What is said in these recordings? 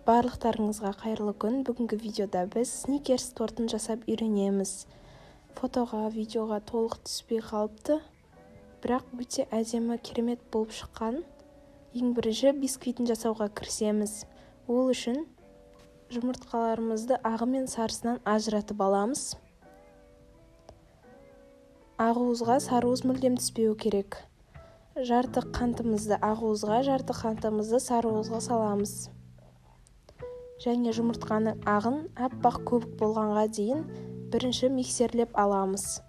Барлықтарыңызға қайырлы күн. Бүгінгі видеода біз сникерс тортын жасап үйренеміз. Фотоға, видеоға толық түспей қалыпты, бірақ өте әдемі, керемет болып шыққан. Ең бірінші бисквитін жасауға кірісеміз. Ол үшін жұмыртқаларымызды ағы мен сарысынан ажыратып аламыз. Ағуызға сарыуыз мүлдем түспеу керек. Жарты қантымызды ағуызға, жарты қантымызды сарыуызға саламыз. Және жұмыртқаның ағын аппақ көбік болғанға дейін бірінші миксерлеп аламыз.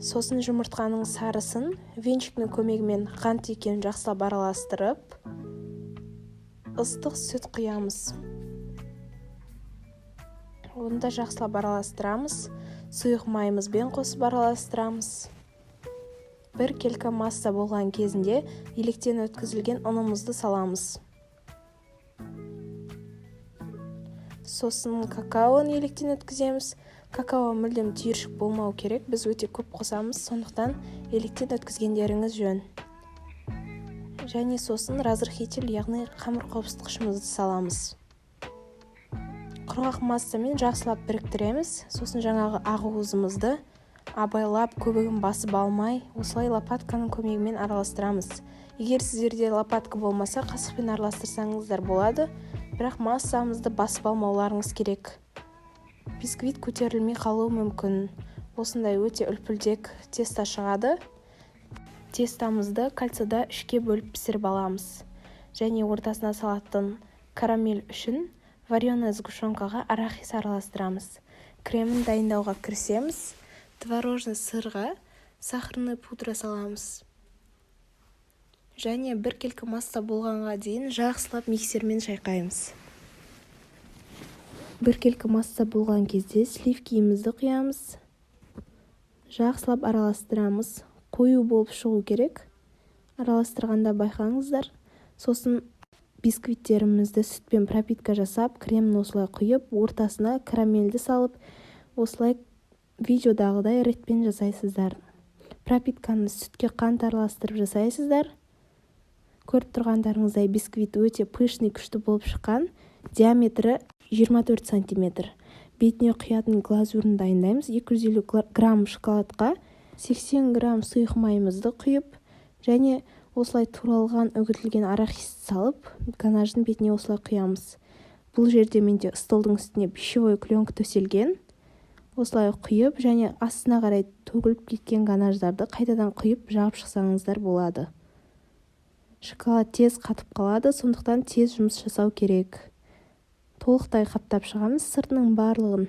Сосын жұмыртқаның сарысын венчиктің көмегімен қант екенін жақсылап араластырып, ыстық сүт құямыз. Оны да жақсылап араластырамыз. Сұйық майымызбен қосып араластырамыз. Бір келка масса болған кезінде електен өткізілген ұнымызды саламыз. Сосын какаоны електен өткіземіз. Какао мүлдем түйіршік болмау керек. Біз өте көп қосамыз, сондықтан електен өткізгендеріңіз жөн. Және сосын разрыхитель, яғни қамыр қопсытқышымызды саламыз. Құрғақ массамен жақсылап біріктіреміз. Сосын жаңағы ағуызымызды абайлап көбігін басып алмай, осылай лопатканың көмегімен араластырамыз. Егер сіздерде лопатка болмаса, қасықпен араластырсаңыздар болады, бірақ массамызды басып алмауларыңыз керек. Бисквит көтерілмей қалуы мүмкін. Осындай өте үлпілдек теста шығады. Тестамызды кольцода 3-ке бөліп пісіріп аламыз. Және ортасына салатын карамель үшін вареный сгущенкаға арахис араластырамыз. Кремін дайындауға кірісеміз. Творожный сырға сахарный пудра саламыз. Және бір келкі масса болғанға дейін жақсылап миксермен шайқаймыз. Бір келкі масса болған кезде сливкиімізді құямыз. Жақсылап араластырамыз. Қою болып шығу керек. Араластырғанда байқаңыздар. Сосын бисквиттерімізді сүтпен пропитка жасап, кремін осылай құйып, ортасына карамельді салып, осылай видеодағыдай ретпен жасайсыздар. Пропитканы сүтке қант араластырып жасайсыздар. Көріп тұрғандарыңыздай бисквит өте пышный, күшті болып шыққан. Диаметрі 24 см. Бетіне құятын глазурын дайындаймыз. 250 грамм шоколадқа 80 грамм сұйық майымызды құйып, және осылай туралған үгітілген арахисті салып, ганаждың бетіне осылай құямыз. Бұл жерде менде столдың үстіне пищевой пленка төселген. Осылай құйып, және астына қарай төгіліп кеткен ганаждарды қайтадан құйып, жағып шықсаңыздар болады. Шоколад тез қатып қалады, сондықтан тез жұмыс жасау керек. Толықтай қаптап шығамыз сыртының барлығын.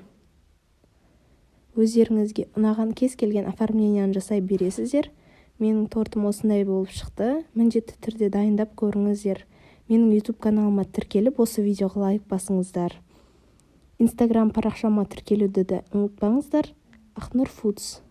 Өздеріңізге ұнаған кез келген оформленияны жасай бересіздер. Менің тортым осындай болып шықты. Міндетті түрде дайындап көріңіздер. Менің YouTube каналыма тіркеліп, осы видеоға лайк басыңыздар. Instagram парақшама тіркелуді де ұмытпаңыздар. Ақнұр Foods.